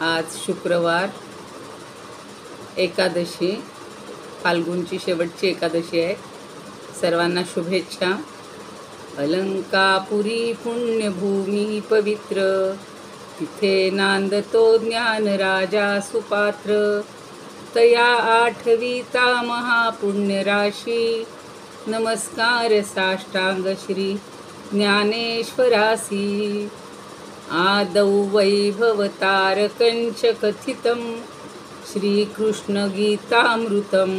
आज शुक्रवार एकादशी, फाल्गुनची शेवटची एकादशी आहे. सर्वांना शुभेच्छा. अलंकापुरी पुण्यभूमी पवित्र, तिथे नांदतो ज्ञान राजा सुपात्र. तया आठविता महापुण्यराशी, नमस्कार साष्टांग श्री ज्ञानेश्वरासी. आदौ वैभवतारकंच कथितं, श्रीकृष्णगीतामृतं.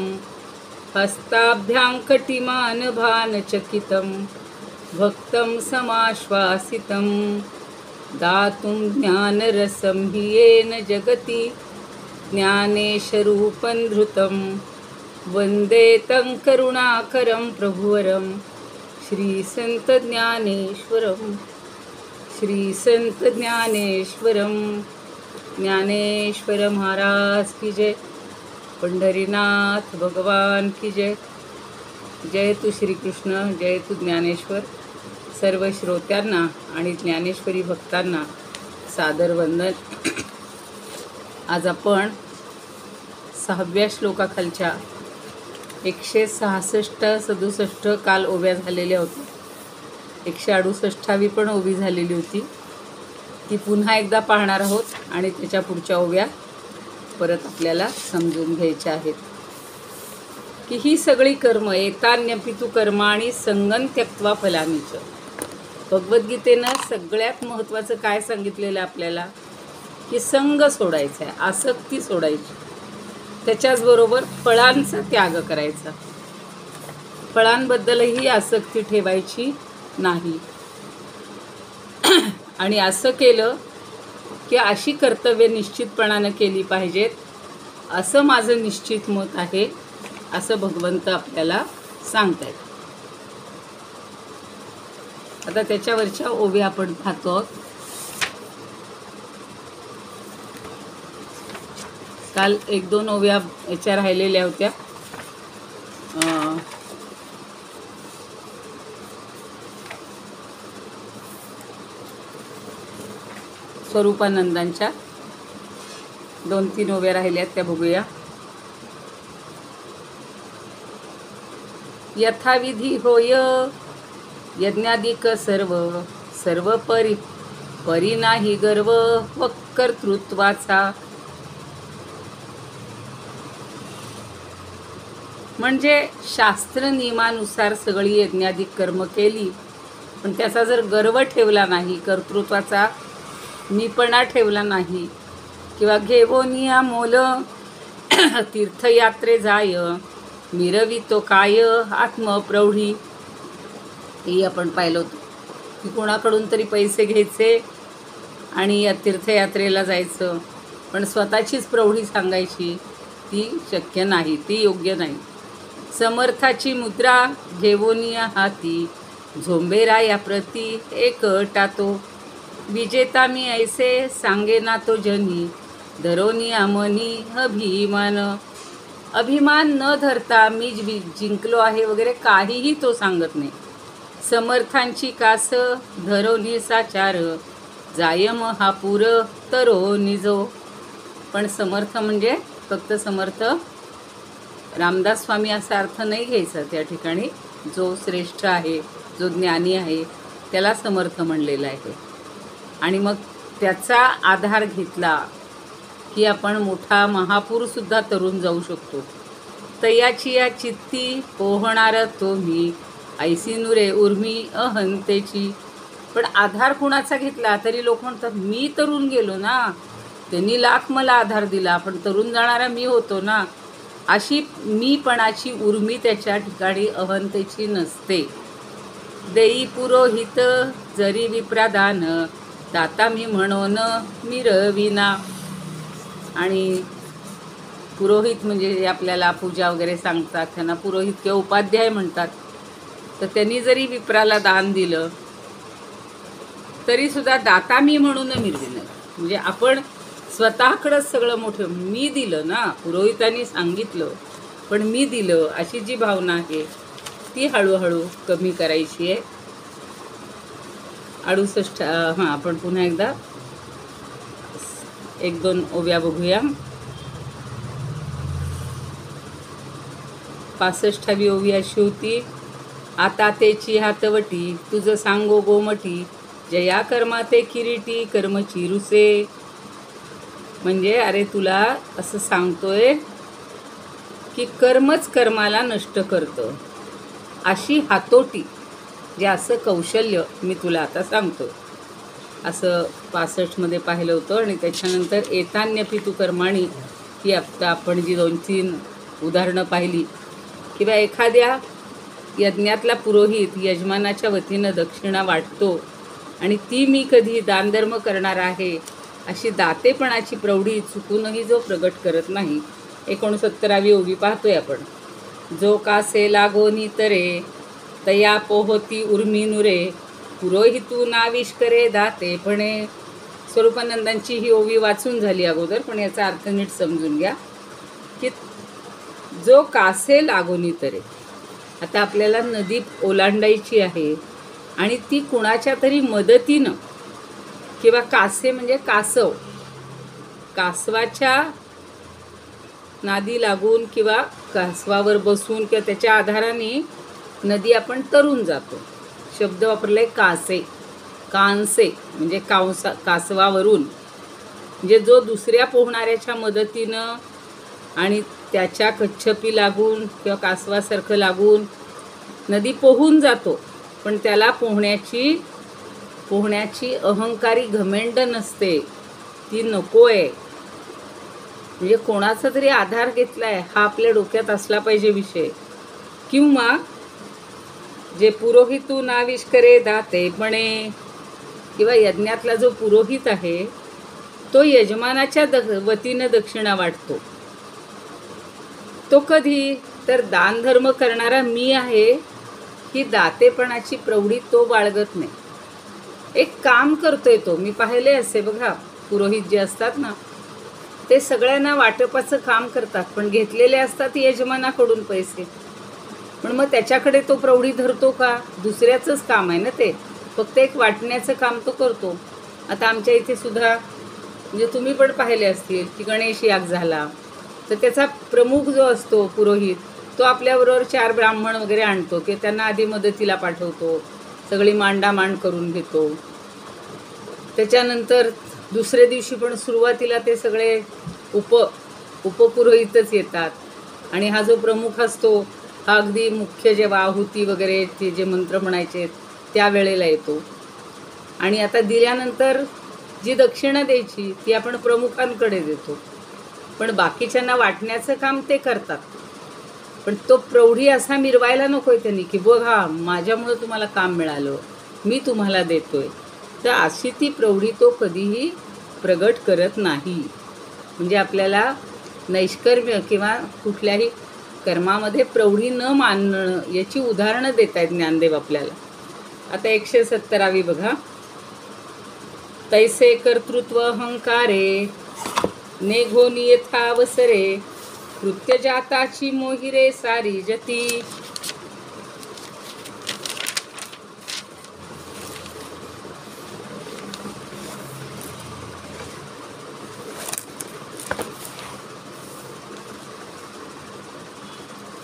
हस्ताभ्यां कटिमानभानचकितं, भक्तं समाश्वासितं. दातुं ज्ञानरसं हि येन जगति, ज्ञानेशरूपं धृतं. वन्दे तं करुणाकरं प्रभुवरं, श्रीसंतज्ञानेश्वरं. श्रीसंतज्ञानेश्वरं. ज्ञानेश्वर महाराज की जय. पंढरीनाथ भगवान की जय. जय तू श्रीकृष्ण, जय तू ज्ञानेश्वर. सर्व श्रोत्यांना आणि ज्ञानेश्वरी भक्तांना सादर वंदन. आज आपण 6व्या श्लोकाखालच्या 166-67 काल ओव्या झालेल्या होत्या. 168वी पण ओवी झालेली होती. ती पुन्हा एकदा पाहणार आहोत आणि त्याच्या पुढच्या ओव्या परत आपल्याला समजून घ्यायच्या आहेत. की ही सगळी कर्म एतान्यपितु कर्माणि संगं त्यक्त्वा फलानीच. भगवद्गीतेनं सगळ्यात महत्त्वाचं काय सांगितलेलं आपल्याला, की संग सोडायचा आहे, आसक्ती सोडायची, त्याच्याचबरोबर फळांचा त्याग करायचा. फळांबद्दलही आसक्ती ठेवायची नाही. आणि असं केलं की अशी कर्तव्य निश्चितपणानं केली पाहिजेत, असं माझं निश्चित मत आहे, असं भगवंत आपल्याला सांगतायत. आता त्याच्यावरच्या ओव्या आपण पाहतो. काल 1-2 ओव्या याच्या राहिलेल्या होत्या. स्वरूपानंदांच्या 2-3 ओव्या राहिल्यात, त्या बघूया. यथाविधी होय यज्ञादिक सर्व, सर्व परी नाही गर्व व कर्तृत्वाचा. म्हणजे शास्त्र नियमानुसार सगळी यज्ञादिक कर्म केली, पण त्याचा जर गर्व ठेवला नाही, कर्तृत्वाचा मीपणा ठेवला नाही, किंवा घेवोनिया मोल तीर्थयात्रे जाय, मिरवितो काय आत्मप्रौढी. ही आपण पाहिलं होतं की कोणाकडून तरी पैसे घ्यायचे आणि या तीर्थयात्रेला जायचं, पण स्वतःचीच प्रौढी सांगायची, ती शक्य नाही, ती योग्य नाही. समर्थाची मुद्रा घेवोनिया हाती, झोंबेरा या प्रती एक टातो. विजेता मी ऐसे सांगे ना तो जनी, धरोनिया मनी अभिमान. अभिमान न धरता मी जिंकलो आहे वगैरे काहीही तो सांगत नाही. समर्थांची कास धरोनी साचार, जायम हा पूर तरो निजो. पण समर्थ म्हणजे फक्त समर्थ रामदास स्वामी असा अर्थ नाही घ्यायचा त्या ठिकाणी. जो श्रेष्ठ आहे, जो ज्ञानी आहे, त्याला समर्थ म्हणलेलं आहे. आणि मग त्याचा आधार घेतला की आपण मोठा महापूरसुद्धा तरून जाऊ शकतो. तयाची या चित्ती पोहणार तो मी, ऐसी नुरे उर्मी अहंतेची. पण आधार कुणाचा घेतला तरी लोक म्हणतात मी तरून गेलो ना, त्यांनी लाख मला आधार दिला, पण तरून जाणारा मी होतो ना. अशी मीपणाची उर्मी त्याच्या ठिकाणी अहंतेची नसते. देई पुरोहित जरी विप्रादान, दाता मी म्हणून मिरविना. आणि पुरोहित म्हणजे जे आपल्याला पूजा वगैरे सांगतात त्यांना पुरोहित किंवा उपाध्याय म्हणतात. तर त्यांनी जरी विप्राला दान दिलं तरीसुद्धा दाता मी म्हणून मिरविणं. म्हणजे आपण स्वतःकडंच सगळं मोठं मी दिलं ना, पुरोहितांनी सांगितलं पण मी दिलं, अशी जी भावना आहे ती हळूहळू कमी करायची आहे. 68 आपण पुन्हा एकदा एक दोन ओव्या बघूया. 65वी ओवी अशी होती. आता तेची हातवटी तुझं सांगो गोमटी, जया कर्मा ते किरीटी कर्मची रुसे. म्हणजे अरे तुला असं सांगतोय की कर्मच कर्माला नष्ट करतं, अशी हातोटी जे असं कौशल्य मी तुला आता सांगतो. असं 65मध्ये पाहिलं होतं. आणि त्याच्यानंतर एतान्यपि तु कर्माणी ही आता आपण जी 2-3 उदाहरणं पाहिली, किंवा एखाद्या यज्ञातला पुरोहित यजमानाच्या वतीनं दक्षिणा वाटतो आणि ती मी कधी दानधर्म करणार आहे अशी दातेपणाची प्रौढी चुकूनही जो प्रगट करत नाही. 69वी ओवी पाहतोय आपण. जो कासे लागोनी तरे तया पोहोती उर्मी नुरे, पुरोहितू नाविश करे दातेपणे. स्वरूपानंदांची ही ओवी वाचून झाली अगोदर, पण याचा अर्थ नीट समजून घ्या की जो कासे लागोनी तरे. आता आपल्याला नदी ओलांडायची आहे आणि ती कुणाच्या तरी मदतीनं, किंवा कासे म्हणजे कासव, कासवाच्या नादी लागून किंवा कासवावर बसून किंवा त्याच्या आधाराने नदी आपण तरून जातो. शब्द वापरलाय कासे, कांसे म्हणजे कासवावरून. म्हणजे जो दुसऱ्या पोहणाऱ्याच्या मदतीनं आणि त्याच्या कच्छपी लागून किंवा कासवासारखं लागून नदी पोहून जातो, पण त्याला पोहण्याची अहंकारी घमेंड नसते, ती नको आहे. म्हणजे कोणाचा तरी आधार घेतलाय हा आपल्या डोक्यात असला पाहिजे विषय. किंवा जे पुरोहितू नाविश करे दातेपणे, किंवा यज्ञातला जो पुरोहित आहे तो यजमानाच्या वतीनं दक्षिणा वाटतो. तो कधी तर दानधर्म करणारा मी आहे ही दातेपणाची प्रौढी तो बाळगत नाही. एक काम करतोय तो, मी पाहिले असे बघा, पुरोहित जे असतात ना ते सगळ्यांना वाटपाचं काम करतात, पण घेतलेले असतात यजमानाकडून पैसे. पण मग त्याच्याकडे तो प्रौढी धरतो का? दुसऱ्याचंच काम आहे ना ते, फक्त एक वाटण्याचं काम तो करतो. आता आमच्या इथे सुद्धा म्हणजे तुम्ही पण पाहिले असतील की गणेश याग झाला तर त्याचा प्रमुख जो असतो पुरोहित तो आपल्याबरोबर 4 ब्राह्मण वगैरे आणतो की त्यांना आधी मदतीला पाठवतो, सगळी मांडामांड करून घेतो. त्याच्यानंतर दुसऱ्या दिवशी पण सुरुवातीला ते सगळे उपपुरोहितच येतात आणि हा जो प्रमुख असतो हा अगदी मुख्य जेव्हा आहुती वगैरे ते जे मंत्र म्हणायचे त्यावेळेला येतो. आणि आता दिल्यानंतर जी दक्षिणा द्यायची ती आपण प्रमुखांकडे देतो, पण बाकीच्यांना वाटण्याचं काम ते करतात. पण तो प्रौढी असा मिरवायला नकोय त्यांनी की बघा माझ्यामुळं तुम्हाला काम मिळालं, मी तुम्हाला देतोय. तर अशी ती प्रौढी तो कधीही प्रगट करत नाही. म्हणजे आपल्याला नैष्कर्म्य किंवा कुठल्याही कर्मामध्ये प्रौढी न मानणं याची उदाहरणं देत आहेत ज्ञानदेव आपल्याला. आता 170वी बघा. तैसे कर्तृत्व अहंकारे नेघोनी यथावसरे, कृत्य जाताची मोहिरे सारी जती.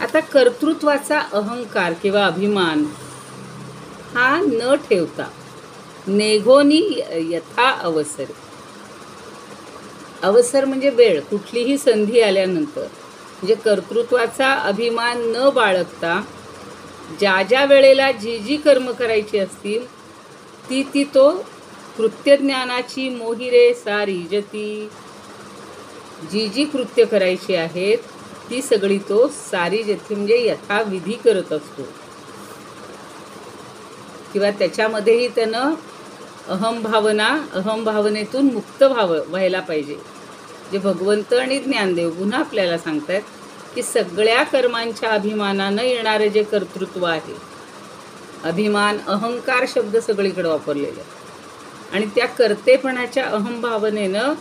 आता कर्तृत्वाचा अहंकार किंवा अभिमान हा न ठेवता नेघोनी यथा अवसर, अवसर म्हणजे वेळ, कुठलीही संधी आल्यानंतर, म्हणजे कर्तृत्वाचा अभिमान न बाळगता ज्या ज्या वेळेला जी जी कर्म करायची असतील ती तो कृत्यज्ञानाची मोहिरे सारी जती, जी जी कृत्य करायची आहेत ती सगळी तो सारी जती म्हणजे यथाविधी करत असतो. किंवा त्याच्यामध्येही त्यानं अहंभावनेतून मुक्त व्हायला पाहिजे. जे भगवंत आणि ज्ञानदेव पुन्हा आपल्याला सांगतात की सगळ्या कर्मांच्या अभिमानानं येणारे जे कर्तृत्व आहे, अभिमान अहंकार शब्द सगळीकडे वापरलेले, आणि त्या कर्तेपणाच्या अहंभावनेनं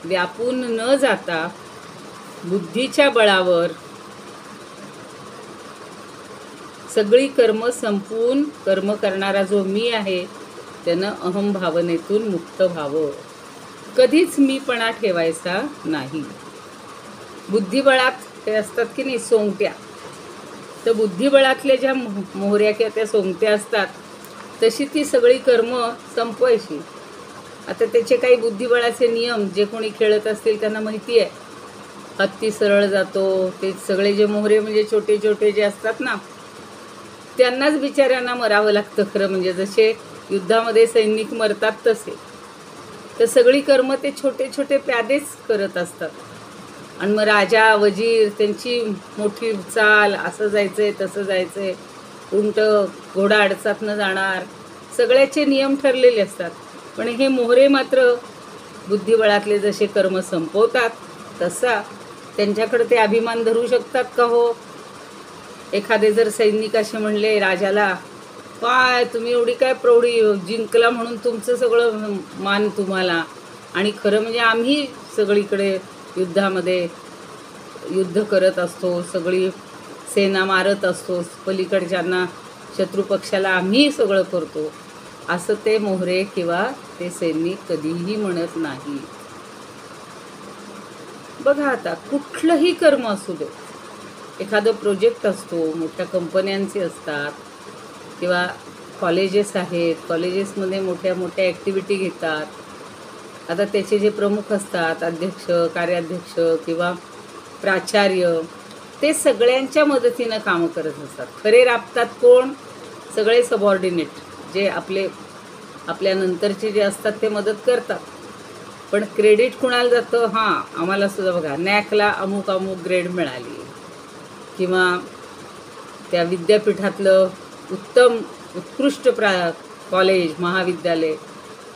व्यापून न जाता बुद्धीच्या बळावर सगळी कर्म संपवून कर्म करणारा जो मी आहे त्यानं अहंभावनेतून मुक्त व्हावं. कधीच मीपणा ठेवायचा नाही. बुद्धिबळात ते असतात की नाही सोंगट्या, तर बुद्धिबळातल्या ज्या मोहऱ्या किंवा त्या सोंगट्या असतात तशी ती सगळी कर्म संपवायची. आता त्याचे काही बुद्धिबळाचे नियम जे कोणी खेळत असतील त्यांना माहिती आहे. हत्ती सरळ जातो, ते सगळे जे मोहरे म्हणजे छोटे छोटे जे असतात ना त्यांनाच बिचाऱ्यांना मरावं लागतं खरं म्हणजे. जसे युद्धामध्ये सैनिक मरतात तसे, तर सगळी कर्म ते छोटे छोटे प्यादेच करत असतात. आणि मग राजा वजीर त्यांची मोठी चाल, असं जायचंय तसं जायचंय, उंट घोडा अडचात न जाणार, सगळ्याचे नियम ठरलेले असतात. पण हे मोहरे मात्र बुद्धिबळातले जसे कर्म संपवतात तसा त्यांच्याकडे ते अभिमान धरू शकतात का हो? एखादे जर सैनिक असे म्हणले राजाला, काय तुम्ही एवढी काय प्रौढी, जिंकला म्हणून तुमचं सगळं मान तुम्हाला, आणि खरं म्हणजे आम्ही सगळीकडे युद्धामध्ये युद्ध करत असतो, सगळी सेना मारत असतो, पलीकडच्यांना शत्रुपक्षाला आम्ही सगळं करतो, असं ते मोहरे किंवा ते सैनिक कधीही म्हणत नाही. बघा आता कुठलंही कर्म असू दे, एखादं प्रोजेक्ट असतो, मोठ्या कंपन्यांचे असतात किंवा कॉलेजेस आहेत, कॉलेजेसमध्ये मोठ्या मोठ्या ॲक्टिव्हिटी घेतात. आता त्याचे जे प्रमुख असतात, अध्यक्ष, कार्याध्यक्ष किंवा प्राचार्य, ते सगळ्यांच्या मदतीनं कामं करत असतात. खरे राबतात कोण? सगळे सबऑर्डिनेट, जे आपल्यानंतरचे जे असतात ते मदत करतात. पण क्रेडिट कुणाला जातं? हां, आम्हाला सुद्धा बघा नॅकला अमुक अमुक ग्रेड मिळाली, किंवा त्या विद्यापीठातलं उत्कृष्ट कॉलेज महाविद्यालय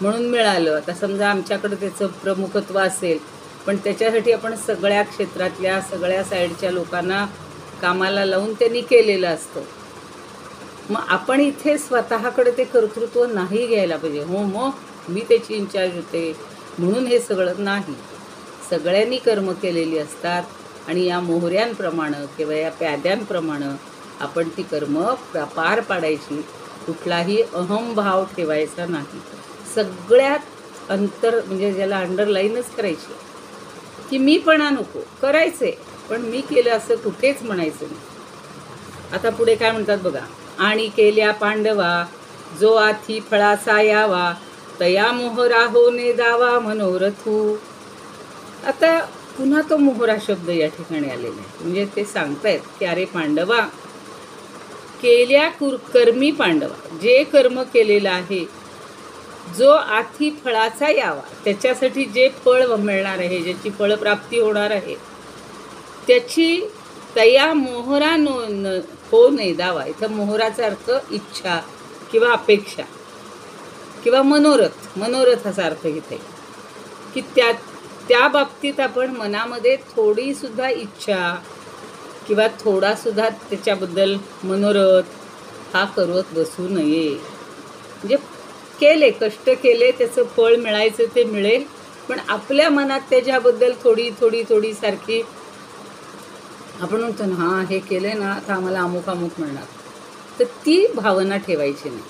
म्हणून मिळालं. आता समजा आमच्याकडे त्याचं प्रमुखत्व असेल, पण त्याच्यासाठी आपण सगळ्या क्षेत्रातल्या सगळ्या साईडच्या लोकांना कामाला लावून त्यांनी केलेलं असतं. मग आपण इथे स्वतःकडे ते कर्तृत्व नाही घ्यायला पाहिजे. हो मग मी त्याची इन्चार्ज होते म्हणून हे सगळं नाही. सगळ्यांनी कर्म केलेली असतात आणि या मोहऱ्यांप्रमाणे किंवा या प्याद्यांप्रमाणे आपण ती कर्म पार पाडायची. कुठलाही अहमभाव ठेवायचा नाही. सगळ्यात अंतर म्हणजे ज्याला अंडरलाईनच करायची की मीपणा नको, करायचे पण मी केलं असं कुठेच म्हणायचं नाही. आता पुढे काय म्हणतात बघा, आणि केल्या पांडवा जो आथी फळाचा यावा, तया मोहरा होणे दावा मनोरथू. आता पुन्हा तो मोहरा शब्द या ठिकाणी आलेला आहे. म्हणजे ते सांगतायत की अरे पांडवा, केल्या कर्मी पांडवा, जे कर्म केलेलं आहे, जो आथी फळाचा यावा, त्याच्यासाठी जे फळ मिळणार आहे, ज्याची फळप्राप्ती होणार आहे, त्याची तया मोहरा हो नाही दावा. इथं मोहराचा अर्थ इच्छा किंवा अपेक्षा किंवा मनोरथाचा अर्थ घेते की त्या बाबतीत आपण मनामध्ये थोडीसुद्धा इच्छा किंवा थोडासुद्धा त्याच्याबद्दल मनोरथ हा करत बसू नये. म्हणजे केले, कष्ट केले, त्याचं फळ मिळायचं ते मिळेल, पण आपल्या मनात त्याच्याबद्दल थोडी सारखी आपण म्हणतो ना, हां हे केलं ना तर आम्हाला अमुक अमुक मिळणार, तर ती भावना ठेवायची नाही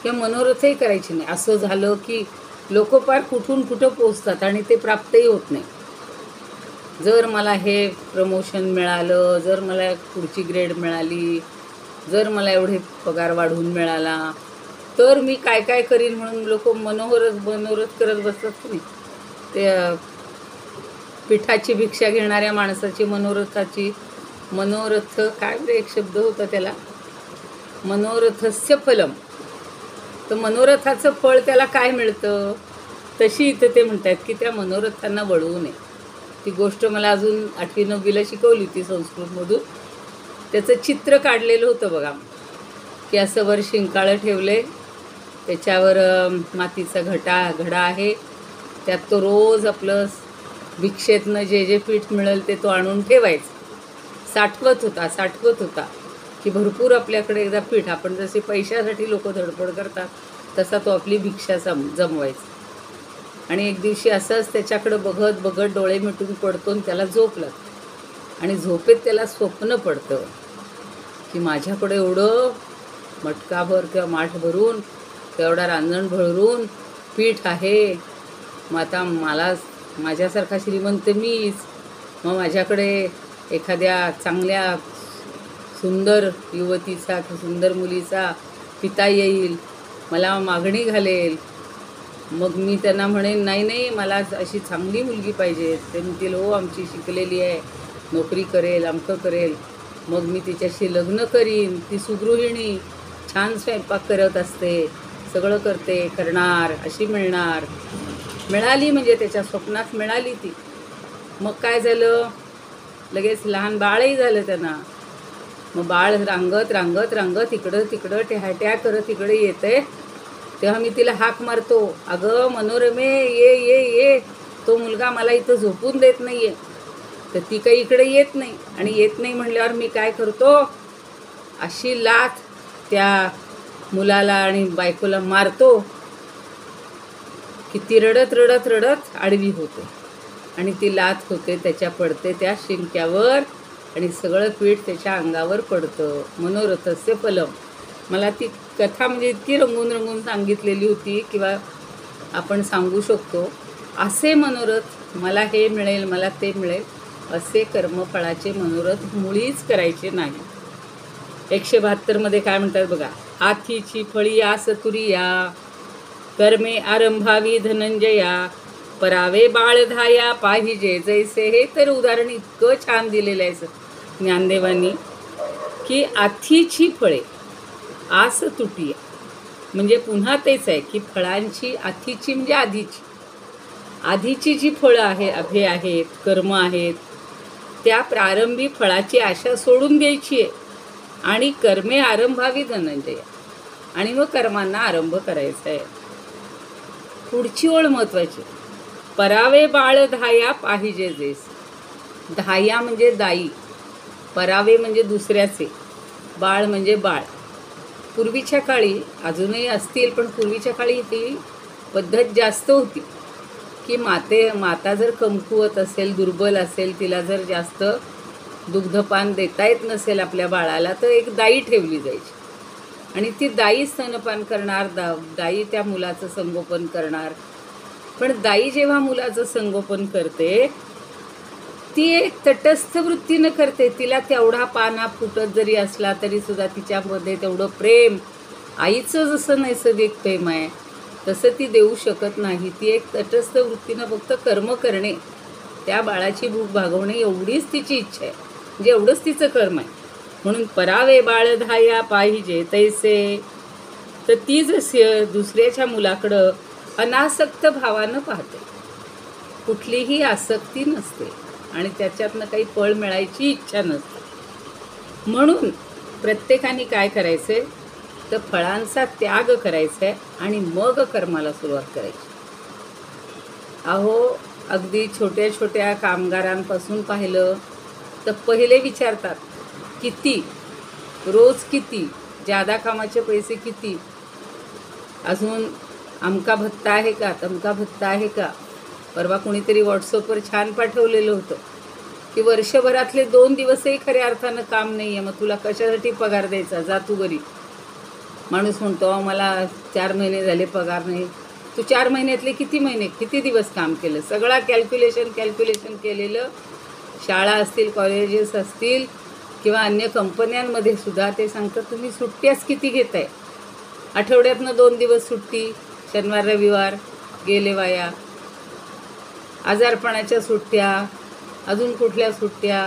किंवा मनोरथही करायची नाही. असं झालं की लोक पार कुठून कुठं पोचतात आणि ते प्राप्तही होत नाही. जर मला हे प्रमोशन मिळालं, जर मला पुढची ग्रेड मिळाली, जर मला एवढे पगार वाढवून मिळाला, तर मी काय काय करीन म्हणून लोक मनोरथ करत बसतात की नाही. ते पिठाची भिक्षा घेणाऱ्या माणसाची मनोरथ काय एक शब्द होता त्याला, मनोरथस्य फलम. तर मनोरथाचं फळ त्याला काय मिळतं, तशी इथं ते म्हणतात की त्या मनोरथांना वळवू नये. ती गोष्ट मला अजून 8वी 9वीला शिकवली होती संस्कृतमधून. त्याचं चित्र काढलेलं होतं बघा, की असं वर शिंकाळं ठेवले, त्याच्यावर मातीचा घडा आहे, त्यात तो रोज आपलं भिक्षेतनं जे पीठ मिळेल ते तो आणून ठेवायचा. साठवत होता की भरपूर आपल्याकडे एकदा पीठ, आपण जसे पैशासाठी लोक धडपड करतात तसा तो आपली भिक्षा जमवायचा. आणि एक दिवशी असंच त्याच्याकडं बघत डोळे मिटून पडतो आणि त्याला झोप लागते. आणि झोपेत त्याला स्वप्न पडतं की माझ्याकडे एवढं मटकाभर किंवा माठ भरून, तेवढा रांजण भरून पीठ आहे, मग आता मला माझ्यासारखा श्रीमंत मीच, मग माझ्याकडे एखाद्या चांगल्या सुंदर युवतीचा सुंदर मुलीचा पिता येईल, मला मागणी घालेल. मग मी त्यांना म्हणेन नाही नाही मला अशी चांगली मुलगी पाहिजे. ते म्हणतील हो आमची शिकलेली आहे, नोकरी करेल, अमकं करेल. मग मी तिच्याशी लग्न करीन. ती सुगृहिणी, छान स्वयंपाक करत असते, सगळं करणार, अशी मिळणार. मिळाली म्हणजे त्याच्या स्वप्नात मिळाली ती. मग काय झालं, लगेच लहान बाळही झालं त्यांना. मग बाळ रांगत रांगत रांगत इकडं तिकडं ट्या करत इकडे येते. तेव्हा मी तिला हाक मारतो, अगं मनोरमे ये ये ये. तो मुलगा मला इथं झोपून देत नाही आहे. तर ती काही इकडे येत नाही, आणि येत नाही म्हटल्यावर मी काय करतो, अशी लाथ त्या मुलाला आणि बायकोला मारतो की ती रडत रडत रडत आडवी होते. आणि ती लाथ होते त्याच्या, पडते त्या शिंक्यावर, आणि सगळं पीठ त्याच्या अंगावर पडतं. मनोरथस्य फलम. मला ती कथा म्हणजे इतकी रंगून रंगून सांगितलेली होती, किंवा आपण सांगू शकतो असे मनोरथ, मला हे मिळेल, मला ते मिळेल, असे कर्मफळाचे मनोरथ मुळीच करायचे नाही. 172 काय म्हणतात बघा, आथीची फळी आस तुरिया, कर्मे आरंभावी धनंजया, परावे बाळ धाया पाहिजे जैसे. हे तर उदाहरण इतकं छान दिलेलं आहे ज्ञानदेवांनी, की आथीची फळे आस तुटिया, म्हणजे पुन्हा तेच आहे की फळांची, आथीची म्हणजे आधीची जी फळं हे आहेत, कर्म आहेत, त्या प्रारंभी फळाची आशा सोडून द्यायची आहे. आणि कर्मे आरंभावी धनंजय, आणि मग कर्मांना आरंभ करायचा आहे. पुढची ओळ महत्त्वाची, परावे बाळ धाया पाहिजे जैस. धाया म्हणजे दाई, परावे म्हणजे दुसऱ्याचे, बाळ म्हणजे बाळ. पूर्वीच्या काळी अजूनही असतील, पण पूर्वीच्या काळी ही पद्धत जास्त होती की माता जर कमकुवत असेल, दुर्बल असेल, तिला जर जास्त दुग्धपान देता येत नसेल आपल्या बाळाला, तर एक दाई ठेवली जायची. आणि ती दाई स्तनपान करणार, दाई त्या मुलाचं संगोपन करणार. पण दाई जेव्हा मुलाचं संगोपन करते, ती एक तटस्थ वृत्तीनं करते. तिला तेवढा पाना फुटत जरी असला तरी सुद्धा तिच्यामध्ये तेवढं प्रेम, आईचं जसं नैसर्गिक प्रेम आहे तसं ती देऊ शकत नाही. ती एक तटस्थ वृत्तीनं फक्त कर्म करणे, त्या बाळाची भूक भागवणे, एवढीच तिची इच्छा आहे, म्हणजे एवढंच तिचं कर्म आहे. म्हणून परावे बाळ धाया पाहिजे तैसे. तर ती जशी दुसऱ्याच्या मुलाकडं अनासक्त भावानं पाहते, कुठलीही आसक्ती नसते, आणि त्याच्यातनं काही फळ मिळायची इच्छा नसते. म्हणून प्रत्येकाने काय करायचं आहे, तर फळांचा त्याग करायचा आहे आणि मग कर्माला सुरुवात करायची. अहो, अगदी छोट्या छोट्या कामगारांपासून पाहिलं तर पहिले विचारतात किती, रोज किती, जादा कामाचे पैसे किती, अजून अमका भत्ता आहे का, तमका भत्ता आहे का. परवा कोणीतरी व्हॉट्सअपवर छान पाठवलेलं होतं की वर्षभरातले 2 दिवसही खऱ्या अर्थानं काम नाही आहे, मग तुला कशासाठी पगार द्यायचा, जा तू घरी. माणूस म्हणतो मला 4 महिने झाले पगार नाही. तू 4 महिन्यातले किती दिवस काम केलं, सगळा कॅल्क्युलेशन केलेलं. शाळा असतील, कॉलेजेस असतील, किंवा अन्य कंपन्यांमध्ये सुद्धा ते सांगतात तुम्ही सुट्ट्याच किती घेताय. आठवड्यातनं 2 दिवस सुट्टी, शनिवार रविवार गेले वाया. आजारपणाच्या सुट्ट्या, अजून कुठल्या सुट्ट्या,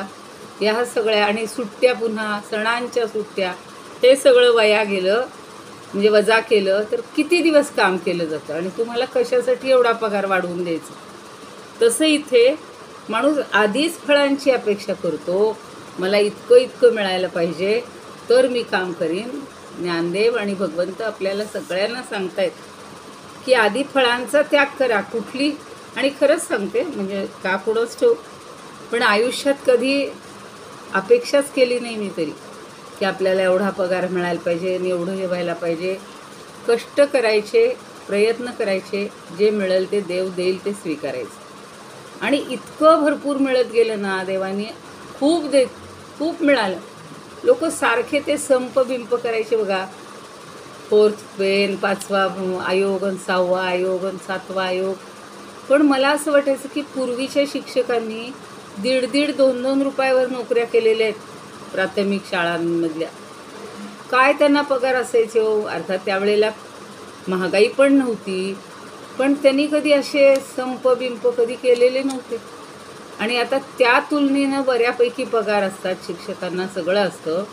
ह्या सगळ्या, आणि सुट्ट्या पुन्हा सणांच्या सुट्ट्या, हे सगळं वाया गेलं, म्हणजे वजा केलं तर किती दिवस काम केलं जातं, आणि तुम्हाला कशासाठी एवढा पगार वाढवून द्यायचा. तसं इथे माणूस आधीच फळांची अपेक्षा करतो, मला इतकं मिळायला पाहिजे तर मी काम करीन. ज्ञानदेव आणि भगवंत आपल्याला सगळ्यांना सांगतायत की आधी फळांचा त्याग करा. कुठली, आणि खरंच सांगते, म्हणजे का कोणच ठेवू, पण आयुष्यात कधी अपेक्षाच केली नाही मी तरी की आपल्याला एवढा पगार मिळायला पाहिजे आणि एवढं हे व्हायला पाहिजे. कष्ट करायचे, प्रयत्न करायचे, जे मिळेल ते देव देईल ते स्वीकारायचं. आणि इतकं भरपूर मिळत गेलं ना देवाने, खूप मिळालं. लोक सारखे ते संप करायचे बघा, 4th पेन, 5वा आयोग, 6वा आयोग, 7वा आयोग, पण मला असं वाटायचं की पूर्वीच्या शिक्षकांनी 1.5 2 रुपयावर नोकऱ्या केलेल्या आहेत प्राथमिक शाळांमधल्या. काय त्यांना पगार असायचे हो. अर्थात त्यावेळेला महागाई पण नव्हती, पण त्यांनी कधी असे संप बिंप कधी केलेले नव्हते. आणि आता त्या तुलनेनं बऱ्यापैकी पगार असतात शिक्षकांना, सगळं असतं.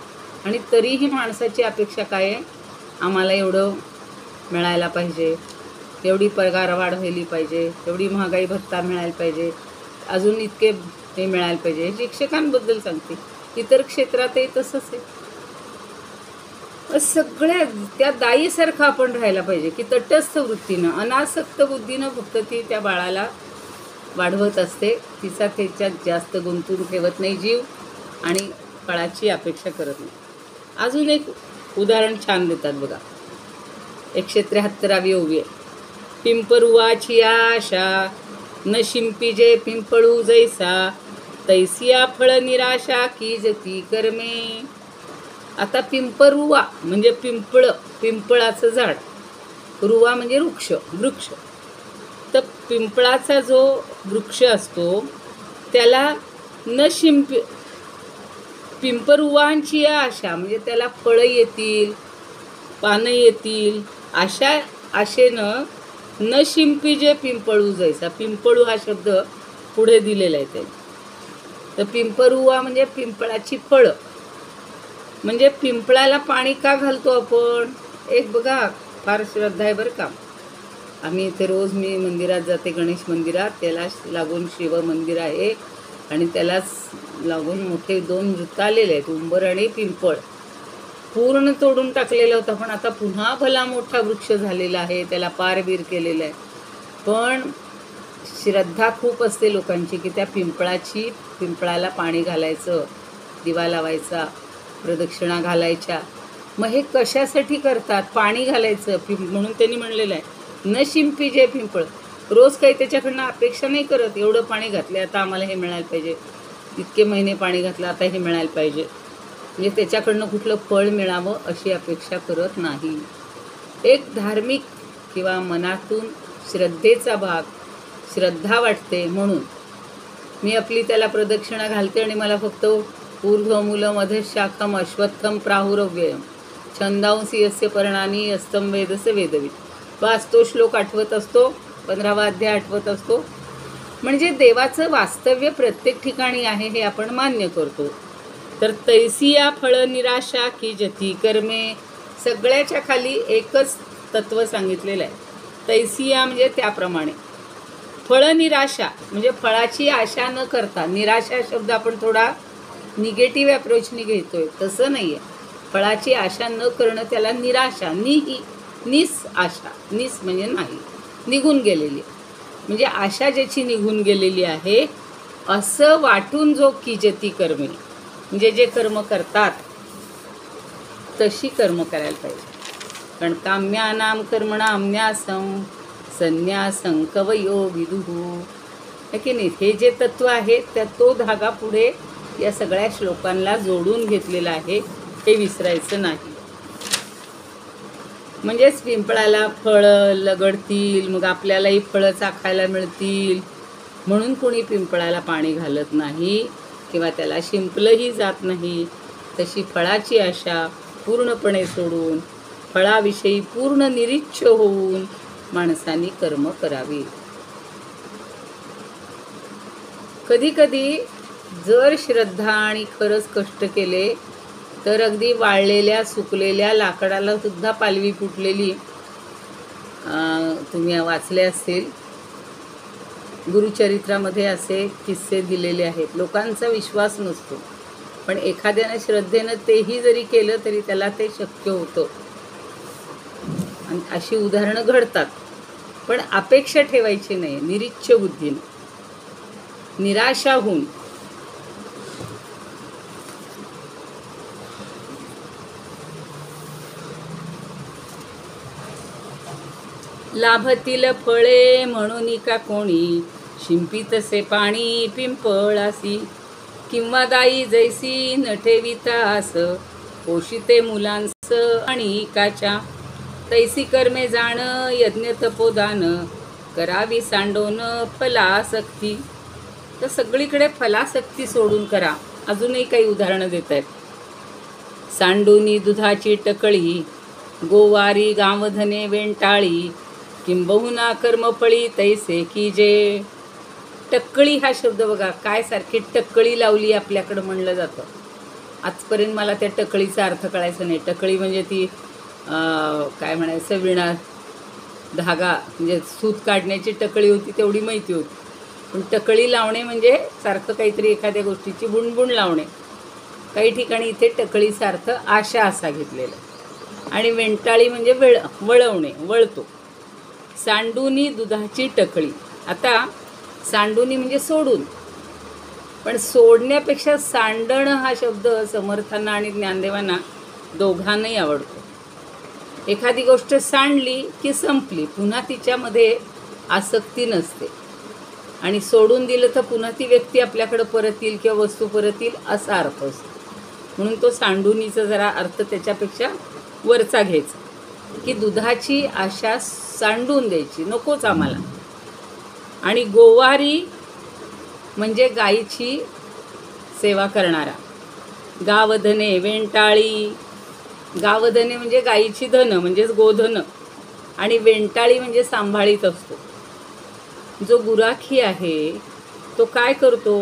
आणि तरीही माणसाची अपेक्षा काय आहे, आम्हाला एवढं मिळायला पाहिजे, एवढी पगार वाढ व्हायली पाहिजे, एवढी महागाई भत्ता मिळायला पाहिजे, अजून इतके हे मिळायला पाहिजे. हे शिक्षकांबद्दल सांगते, इतर क्षेत्रातही तसंच आहे. सगळ्या त्या दाईसारखं आपण राहायला पाहिजे की तटस्थ वृत्तीनं, अनासक्त बुद्धीनं फक्त ती त्या बाळाला वाढवत असते. तिचा त्याच्यात जास्त गुंतून ठेवत नाही जीव आणि फळाची अपेक्षा करत नाही. अजून एक उदाहरण छान देतात बघा. 173वी ओवी आहे. पिंपरुवाची आशा न शिंपीजे पिंपळू जैसा, तैसिया फळ निराशा की जती कर्मे. आता पिंपरुवा म्हणजे पिंपळाचं झाड, रुवा म्हणजे वृक्ष. तर पिंपळाचा जो वृक्ष असतो त्याला न पिंपरुवांची आशा म्हणजे त्याला फळं येतील, पानं येतील, अशा आशेनं न शिंपी जे पिंपळू जैसा. पिंपळू हा शब्द पुढे दिलेला आहे त्याने. तर पिंपरुवा म्हणजे पिंपळाची फळं. म्हणजे पिंपळाला पाणी का घालतो आपण? एक बघा, फार श्रद्धा आहे बरं का. आम्ही इथे रोज मी मंदिरात जाते, गणेश मंदिरात. त्याला लागून शिव मंदिर आहे आणि त्यालाच लागून मोठे 2 वृत्त आलेले आहेत, उंबर आणि पिंपळ. पूर्ण तोडून टाकलेला होता, पण आता पुन्हा भला मोठा वृक्ष झालेला आहे, त्याला पारबीर केलेलं आहे. पण श्रद्धा खूप असते लोकांची की त्या पिंपळाला पाणी घालायचं, दिवा लावायचा, प्रदक्षिणा घालायच्या. मग हे कशासाठी करतात? पाणी घालायचं. म्हणून त्यांनी म्हणलेलं आहे न शिंपी जे पिंपळ. रोज काही त्याच्याकडनं अपेक्षा नाही करत, एवढं पाणी घातलं आता आम्हाला हे मिळायला पाहिजे, इतके महिने पाणी घातलं आता हे मिळायला पाहिजे, म्हणजे त्याच्याकडनं कुठलं फळ मिळावं अशी अपेक्षा करत नाही. एक धार्मिक किंवा मनातून श्रद्धेचा भाग, श्रद्धा वाटते म्हणून मी आपली त्याला प्रदक्षिणा घालते आणि मला फक्त ऊर्ध्वमूलम् अधःशाखम् अश्वत्थं प्राहुरव्ययम् छंदांसी यस्य पर्णानि यस्तं वेदस्य वेदवित्. बस तो श्लोक आठवत असतो, 15वा अध्याय आठवत असतो. म्हणजे देवाचं वास्तव्य प्रत्येक ठिकाणी आहे हे आपण मान्य करतो. तर तैसिया फळ निराशा की जती कर्मे. सगळ्याच्या खाली एकच तत्व सांगितलेलं आहे. तैसिया म्हणजे त्याप्रमाणे. फळ निराशा म्हणजे फळाची आशा न करता. निराशा शब्द आपण थोडा निगेटिव्ह अप्रोचनी घेतोय, तसं नाही आहे. फळाची आशा न करणं त्याला निराशा. निस आशा, निस म्हणजे नाही, निघून गेलेली. म्हणजे आशा ज्याची निघून गेलेली आहे असं वाटून जो किजती कर्मे म्हणजे जे कर्म करतात तशी कर्म करायला पाहिजे. कारण काम्यानाम कर्मणाम न्यासम संन्यासं कवयो विदुः. है की नाही? हे जे तत्व आहे त्या तो धागा पुढे या सगळ्या श्लोकांना जोडून घेतलेला आहे, हे विसरायचं नाही. म्हणजेच पिंपळाला फळं लगडतील, मग आपल्यालाही फळं चाखायला मिळतील म्हणून कोणी पिंपळाला पाणी घालत नाही किंवा त्याला शिंपलंही जात नाही. तशी फळाची आशा पूर्णपणे सोडून फळाविषयी पूर्ण निरीच्छ होऊन माणसांनी कर्म करावी. कधीकधी जर श्रद्धा आणि खरंच कष्ट केले तर अगदी वाळलेल्या सुकलेल्या लाकडाला सुद्धा पालवी फुटलेली तुम्ही वाचले असतील. गुरुचरित्रामध्ये असे किस्से दिलेले आहेत. लोकांचा विश्वास नसतो, पण एखाद्याने श्रद्धेनं तेही जरी केलं तरी त्याला ते शक्य होतं. आणि अशी उदाहरणं घडतात. पण अपेक्षा ठेवायची नाही, निरीच्छ बुद्धीनं, निराशा होऊन. लाभतील फळे म्हणून का कोणी, शिंपीतसे पाणी पिंपळासी. किंवा दाई जैसी न ठेवितास, पोषिते मुलांस आणि काच्या. तैसी कर्मे जाण यज्ञ तपोदान, करावी सांडोन फलासक्ती. तर सगळीकडे फलासक्ती सोडून करा. अजूनही काही उदाहरणं देत आहेत. सांडोनी दुधाची टकळी, गोवारी गावधने वेंटाळी, किंबहुना कर्मफळी तैसे की जे. टक्कळी हा शब्द बघा, काय सारखी टक्कळी लावली आपल्याकडं म्हणलं जातं. आजपर्यंत मला त्या टकळीचा अर्थ कळायचा नाही. टकळी म्हणजे ती काय म्हणायचं, विणा धागा म्हणजे सूत काढण्याची टकळी होती तेवढी माहिती होती. पण टकळी लावणे म्हणजे सारखं काहीतरी एखाद्या गोष्टीची बुणबुण लावणे. काही ठिकाणी इथे टकळीचा अर्थ आशा असा घेतलेला. आणि वेंटाळी म्हणजे वळवणे, वळतो. सांडूनी दुधाची टकळी. आता सांडूनी म्हणजे सोडून, पण सोडण्यापेक्षा सांडणं हा शब्द समर्थांना आणि ज्ञानदेवांना दोघांनाही आवडतो. एखादी गोष्ट सांडली की संपली, पुन्हा तिच्यामध्ये आसक्ती नसते. आणि सोडून दिलं तर पुन्हा ती व्यक्ती आपल्याकडं परत येईल किंवा वस्तू परत येईल असा अर्थ असतो. म्हणून तो सांडुनीचा जरा अर्थ त्याच्यापेक्षा वरचा घ्यायचा, की दुधाची आशा सांडून द्यायची, नकोच आम्हाला. आणि गोवारी म्हणजे गाईची सेवा करणारा. गावधने वेंटाळी. गावधने म्हणजे गाईची धनं म्हणजेच गोधनं. आणि वेंटाळी म्हणजे सांभाळीत असतो. जो गुराखी आहे तो काय करतो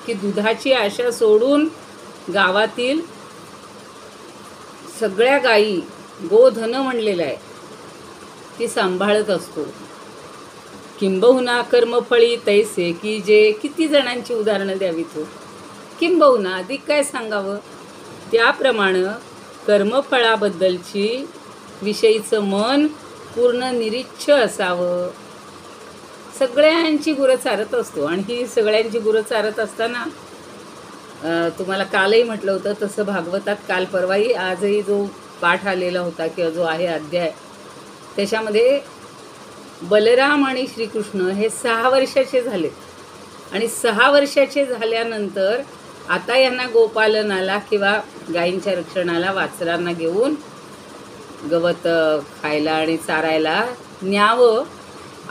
की दुधाची आशा सोडून गावातील सगळ्या गायी, गोधन म्हणलेलं आहे, ती सांभाळत असतो. किंबहुना कर्मफळी तैसे की जे. किती जणांची उदाहरणं द्यावी तो. किंबहुना अधिक काय सांगावं, त्याप्रमाणे कर्मफळाबद्दलची विषयीचं मन पूर्ण निरीच्छ असावं. सगळ्यांची गुरं चारत असतो. आणि ही सगळ्यांची गुरं चारत असताना तुम्हाला कालही म्हटलं होतं तसं भागवतात काल परवाही आजही जो पाठ आलेला होता किंवा जो आहे अध्याय, त्याच्यामध्ये बलराम आणि श्रीकृष्ण हे 6 वर्षाचे झालेत. आणि 6 वर्षाचे झाल्यानंतर आता यांना गोपालनाला किंवा गायींच्या रक्षणाला वासरांना घेऊन गवत खायला आणि चारायला न्यावं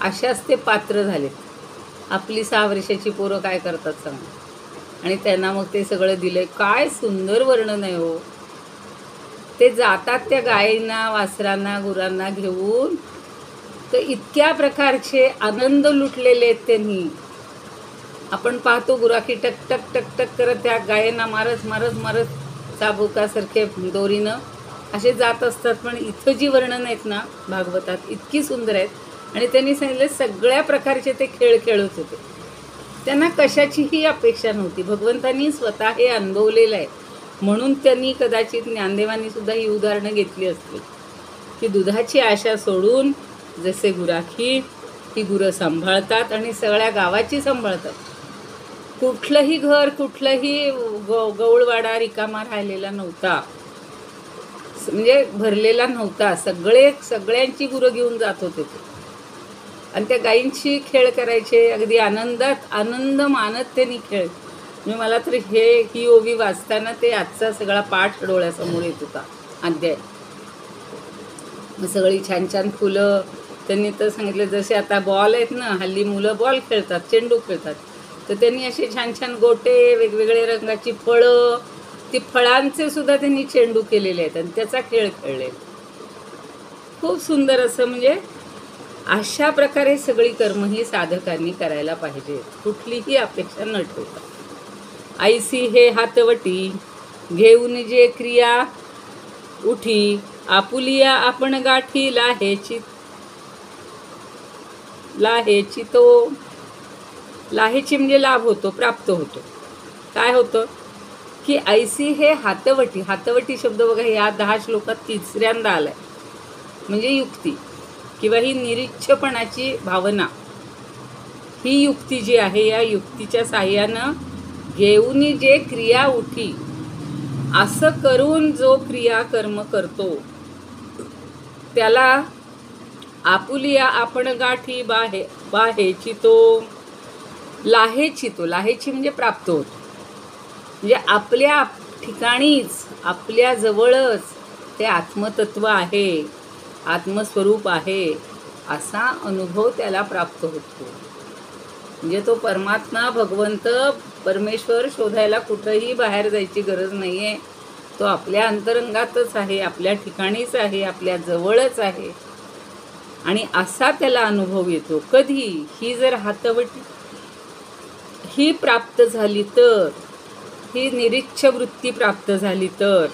अशाच ते पात्र झालेत. आपली 6 वर्षाची पोरं काय करतात सांगा. आणि त्यांना मग ते सगळं दिलंय. काय सुंदर वर्णन आहे हो. ते जातात त्या गायींना, वासरांना, गुरांना घेऊन, तर इतक्या प्रकारचे आनंद लुटलेले आहेत त्यांनी. आपण पाहतो गुराखी टक टक टक टक करत त्या गायींना मारत मारत मारत चाबुकासारखे दोरीनं असे जात असतात. पण इथं जी वर्णन आहेत ना भागवतात इतकी सुंदर आहेत. आणि त्यांनी सांगितलं सगळ्या प्रकारचे ते खेळ खेळत होते. त्यांना कशाचीही अपेक्षा नव्हती. भगवंतांनी स्वतः हे अनुभवलेलं आहे. म्हणून त्यांनी कदाचित ज्ञानदेवांनी सुद्धा ही उदाहरणं घेतली असतील, की दुधाची आशा सोडून जसे गुराखी ही गुरं सांभाळतात आणि सगळ्या गावाची सांभाळतात. कुठलंही घर, कुठलंही गवळवाडा रिकामा राहिलेला नव्हता, म्हणजे भरलेला नव्हता. सगळ्यांची गुरं घेऊन जात होते ते. आणि त्या गायींची खेळ करायचे. अगदी आनंद मानत त्यांनी खेळ. म्हणजे मला तर ही ओवी वाचताना ते आजचा सगळा पाठ डोळ्यासमोर येत होता अध्याय. मग सगळी छान छान फुलं त्यांनी तर सांगितलं. जसे आता बॉल आहेत ना, हल्ली मुलं बॉल खेळतात, चेंडू खेळतात, तर त्यांनी असे छान छान गोटे, वेगवेगळ्या रंगाची फळं, ती फळांचे सुद्धा त्यांनी चेंडू केलेले आहेत आणि त्याचा खेळ खेळले. खूप सुंदर असं. म्हणजे अशा प्रकारे सगळी कर्म ही साधकांनी करायला पाहिजे, कुठलीही अपेक्षा न ठेवता. ऐसी हे हातवटी घेऊन जे क्रिया उठी, आपुलिया आपण गाठी लाहेची तो. लाहेची म्हणजे लाभ होतो, प्राप्त होतो. काय होतं की ऐसी हे हातवटी. हातवटी शब्द बघा या 10 श्लोकात 3ऱ्यांदा आलाय. म्हणजे युक्ती किंवा ही निरीच्छपणाची भावना. ही युक्ती जी आहे, या युक्तीच्या साह्यानं घेऊन जे क्रिया उठी, असं करून जो क्रिया कर्म करतो त्याला आपुलिया आपण गाठी बाहेची तो. लाहेची तो. लाहेची म्हणजे प्राप्त होतो. म्हणजे आपल्या ठिकाणीच, आपल्या जवळच ते आत्मतत्व आहे, आत्मस्वरूप आहे, असा अनुभव त्याला प्राप्त होतो. म्हणजे तो परमात्मा, भगवंत, परमेश्वर शोधायला कुठंही बाहेर जायची गरज नाही आहे. तो आपल्या अंतरंगातच आहे, आपल्या ठिकाणीच आहे, आपल्या जवळच आहे. आणि असा त्याला अनुभव येतो. कधी ही जर हातवटी ही प्राप्त झाली तर, ही निरीच्छ वृत्ती प्राप्त झाली तर,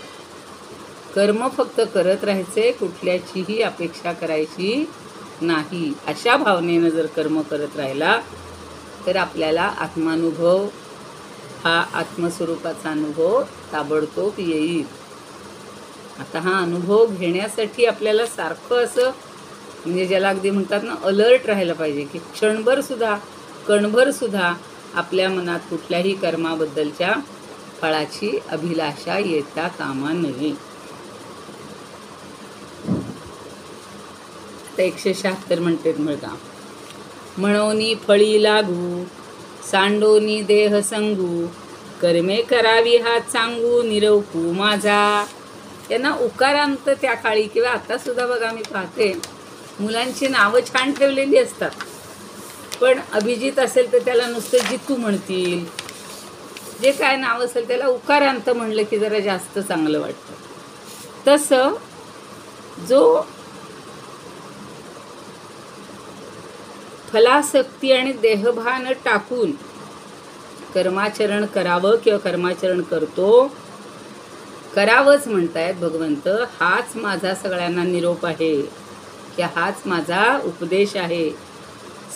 कर्म फक्त करत राहायचे, कुठल्याचीही अपेक्षा करायची नाही. अशा भावनेनं जर कर्म करत राहिला तर आपल्याला आत्मानुभव, हा आत्मस्वरूपाचा अनुभव ताबडतोब येईल. आता हा अनुभव घेण्यासाठी आपल्याला सारखं असं, म्हणजे ज्याला अगदी म्हणतात ना, अलर्ट राहायला पाहिजे की कणभर सुद्धा आपल्या मनात कुठल्याही कर्माबद्दलच्या फळाची अभिलाषा येता कामा नये. 176 म्हणते बघा. म्हणोनी फळी लागू, सांडोनी देह संगू, कर्मे करावी हात सांगू, निरवकू माझा. त्यांना उकारांत त्या काळी किंवा आता सुद्धा बघा मी पाहते, मुलांची नावं छान ठेवलेली असतात, पण अभिजित असेल तर त्याला नुसतं जितू म्हणतील. जे काय नाव असेल त्याला उकारांत म्हणलं की जरा जास्त चांगलं वाटतं. तसं जो फलासक्ती आणि देहभान टाकून कर्माचरण करावं किंवा कर्माचरण करतो, करावंच म्हणतायत भगवंत. हाच माझा सगळ्यांना निरोप आहे, की हाच माझा उपदेश आहे,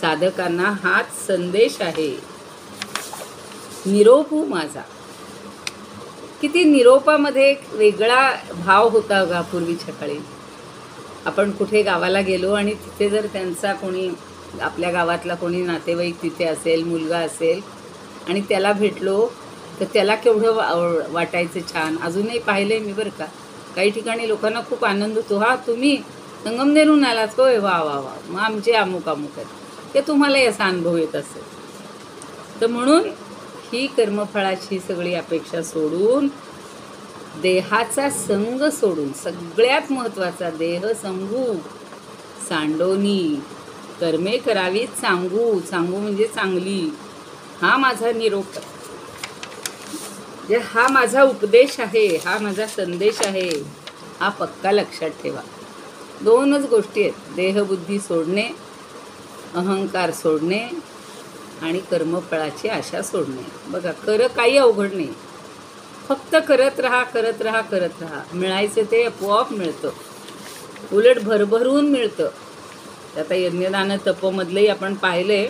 साधकांना हाच संदेश आहे. निरोपू माझा. किती निरोपामध्ये एक वेगळा भाव होता बघा. पूर्वीच्या काळी आपण कुठे गावाला गेलो आणि तिथे जर त्यांचा कोणी, आपल्या गावातला कोणी नातेवाईक तिथे असेल, मुलगा असेल, आणि त्याला भेटलो तर त्याला केवढं वाटायचं छान. अजूनही पाहिलं आहे मी बरं का, काही ठिकाणी लोकांना खूप आनंद होतो. हा तुम्ही संगमनेरहून आलात होय, वा वा वा, मग आमचे अमुक अमुक आहेत, ते तुम्हालाही असा अनुभव येत असेल. तर म्हणून ही कर्मफळाची सगळी अपेक्षा सोडून, देहाचा संग सोडून, सगळ्यात महत्त्वाचा देह संगू, सांडोनी, कर्मे करावीत सांगू. सांगू म्हणजे चांगली. हा माझा निरोप, हा माझा उपदेश आहे, हा माझा संदेश आहे. हा पक्का लक्षात ठेवा. 2च गोष्टी आहेत, देहबुद्धी सोडणे, अहंकार सोडणे आणि कर्मफळाची आशा सोडणे. बघा, काही अवघड नाही, फक्त करत राहा, करत राहा, करत राहा. मिळायचं ते आपोआप मिळतं, उलट भरभरून मिळतं. आता यज्ञदान तपोमधलंही आपण पाहिलंय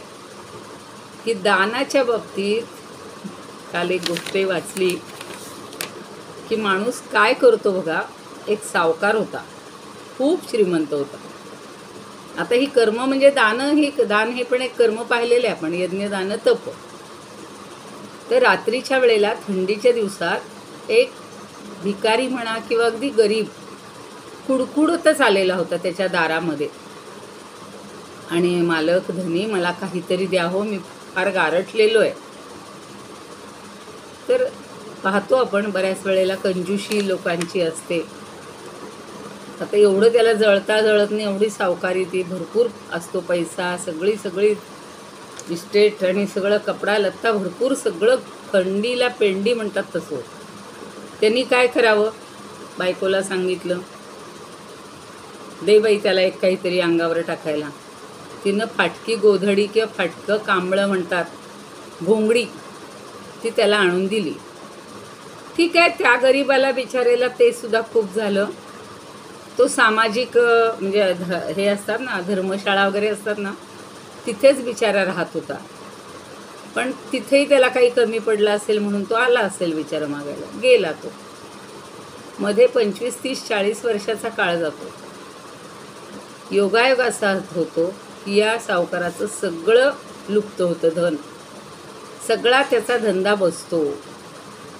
की दानाच्या बाबतीत काल एक गोष्ट वाचली की माणूस काय करतो बघा. एक सावकार होता, खूप श्रीमंत होता. आता ही कर्म म्हणजे दान हे पण एक कर्म पाहिलेलं आहे आपण, यज्ञदान तप. तर रात्रीच्या वेळेला, थंडीच्या दिवसात, एक भिकारी म्हणा किंवा अगदी गरीब कुडकुडतच आलेला होता त्याच्या दारामध्ये. आणि मालक, धनी, मला काहीतरी द्या हो, मी फार गारठलेलो आहे. तर पाहतो आपण बऱ्याच वेळेला कंजूशी लोकांची असते. आता एवढं त्याला जळता जळत नाही, एवढी सावकारी ती, भरपूर असतो पैसा, सगळी इस्टेट आणि सगळं कपडा लत्ता भरपूर, सगळं खंडीला पेंडी म्हणतात तसं. त्यांनी काय करावं, बायकोला सांगितलं, दे बाई त्याला एक काहीतरी अंगावर टाकायला. तिनं फाटकी गोधडी किंवा फाटकं कांबळं म्हणतात, घोंगडी, ती त्याला आणून दिली. ठीक आहे, त्या गरीबाला बिचारेला ते सुद्धा खूप झालं. तो सामाजिक म्हणजे हे असतात ना, धर्मशाळा वगैरे असतात ना, तिथेच बिचारा राहत होता. पण तिथेही त्याला काही कमी पडलं असेल म्हणून तो आला असेल बिचारा मागायला. गेला तो. मध्ये 25, 30, 40 वर्षाचा काळ जातो. योगायोग असा होतो की या सावकाराचं सगळं लुप्त होतं धन, सगळा त्याचा धंदा बसतो.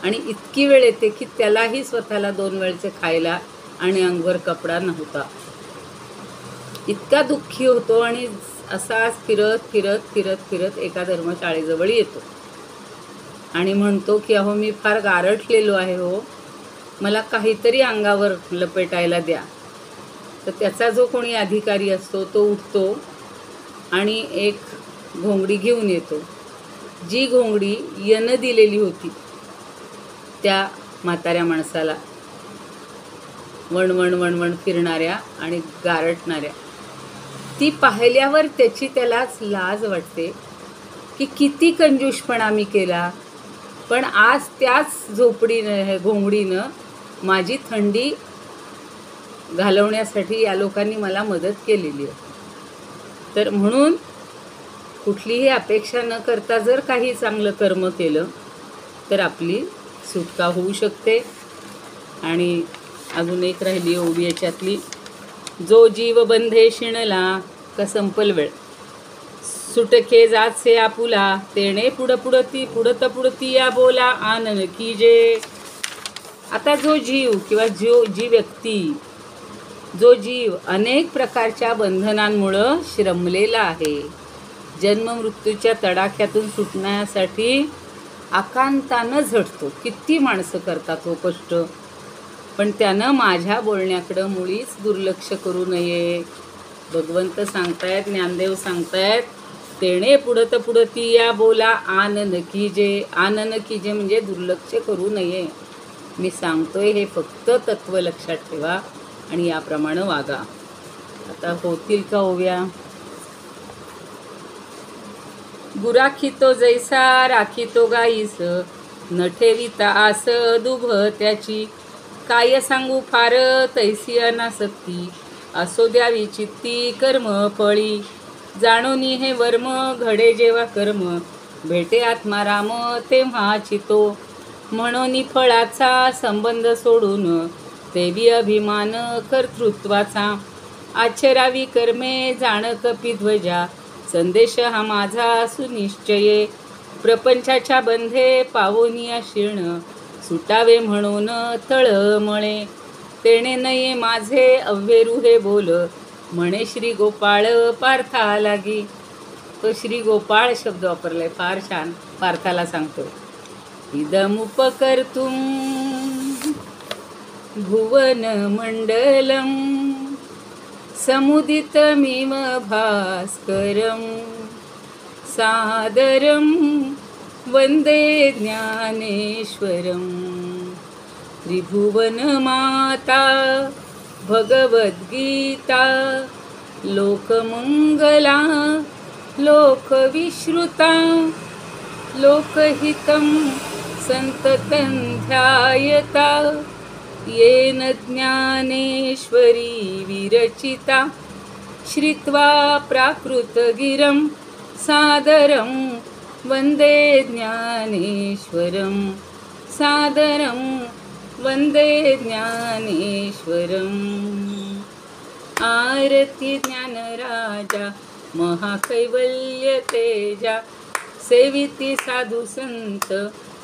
आणि इतकी वेळ येते की त्यालाही स्वतःला 2 वेळचे खायला आणि अंगभर कपडा नव्हता. इतका दुःखी होतो आणि असाच फिरत फिरत फिरत फिरत एका धर्मशाळेजवळ येतो आणि म्हणतो की अहो, मी फार गारठलेलो आहे हो, मला काहीतरी अंगावर लपेटायला द्या. तर त्याचा जो कोणी अधिकारी असतो तो उठतो आणि एक घोंगडी घेऊन येतो. जी घोंगडी यानं दिलेली होती त्या म्हाताऱ्या माणसाला, वणवण वणवण फिरणाऱ्या आणि गारटणाऱ्या, ती पाहिल्यावर त्यालाच लाज वाटते की किती कंजूषपणा मी केला. पण आज त्याच घोंगडीनं माझी थंडी घालवण्यासाठी या लोकांनी मला मदत केलेली आहे. तर म्हणून कुठलीही अपेक्षा न करता जर काही चांगलं कर्म केलं तर आपली सुटका होऊ शकते. आणि अजून एक राहिली ओवी याच्यातली, जो जीव बंधे शिणला का संपल वेळ, सुटके जातसे आपुला, तेणे पुढती या बोला आनन कीजे. आता जो जीव किंवा जी व्यक्ती, जो जीव अनेक प्रकारच्या बंधनांमुळं श्रमलेला आहे, जन्ममृत्यूच्या तडाख्यातून सुटण्यासाठी आकांतानं झटतो. किती माणसं करतात हो कष्ट, पण त्यानं माझ्या बोलण्याकडं मुळीच दुर्लक्ष करू नये. भगवंत सांगतायत, ज्ञानदेव सांगतायत, तेणे पुढती या बोला आनन कीजे. आनन कीजे म्हणजे दुर्लक्ष करू नये. मी सांगतोय हे फक्त तत्व लक्षात ठेवा आणि याप्रमाणे वागा. आता होतील का ओव्या? गुराखितो जैसा राखितो गाईस, न ठेविता आस दुभ त्याची, काय सांगू फार तैसी अनासक्ती, असो द्यावी चित्ती कर्म फळी. जाणोनी हे वर्म घडे जेव्हा कर्म, भेटे आत्माराम तेव्हा चितो. म्हणून फळाचा संबंध सोडून, तेवी अभिमान कर्तृत्वाचा. आचरावी कर्मे जाण कपिध्वजा, संदेश हा माझा सुनिश्चये. प्रपंचाच्या बंधे पावोनिया शीर्ण, सुटावे म्हणून तळमळे. तेणे नये माझे अव्हेरू हे बोल, म्हणे श्री गोपाळ पार्था लागी. तो श्री गोपाळ शब्द वापरलाय, फार छान पार्थाला सांगतो. इदमुपकर्तुं भुवन मंडलम, समुदितमिव भास्करम, सादरम वंदे ज्ञानेश्वरम. त्रिभुवन माता भगवद्गीता, लोकमंगला लोकविश्रुता, लोकहितं संततं ध्यायता. येन ज्ञानेश्वरी विरचिता, श्रुत्वा प्राकृतगिरं सादरं वंदे ज्ञानेश्वरं. सादरं वंदे ज्ञानेश्वरं. आरती ज्ञानराजा महाकैवल्य तेजा, सेविती साधू संत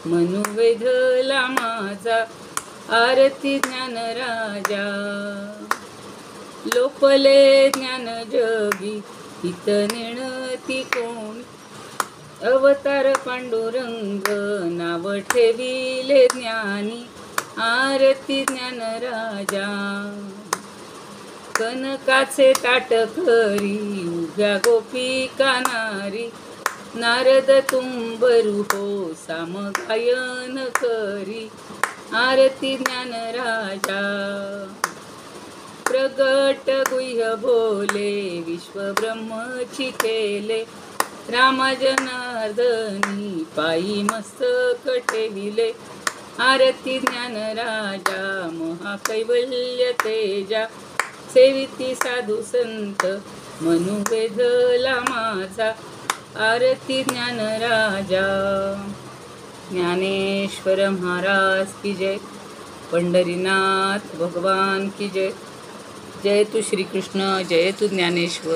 मनुवेधला माझा. आरती ज्ञानराजा लोपले ज्ञान जगी, हित नेणती कोण. अवतार पांडुरंग नाव ठेविले ज्ञानी. आरती ज्ञानराजा कनकाचे ताट करी, उभ्या गोपिका नारी. नारद तुंबरू हो सामगायन करी. आरती ज्ञानराजा प्रगट गुह्य बोले, विश्व ब्रह्मची केले. रामा जनार्दनी पायी मस्तक ठेविले. आरती ज्ञानराजा महाकैवल्य तेजा, सेविती साधू संत मनुवेधला माझा. आरती ज्ञानराजा. ज्ञानेश्वर महाराज की जय. पंढरीनाथ भगवान की जय. जय तू श्रीकृष्ण, जय तू ज्ञानेश्वर.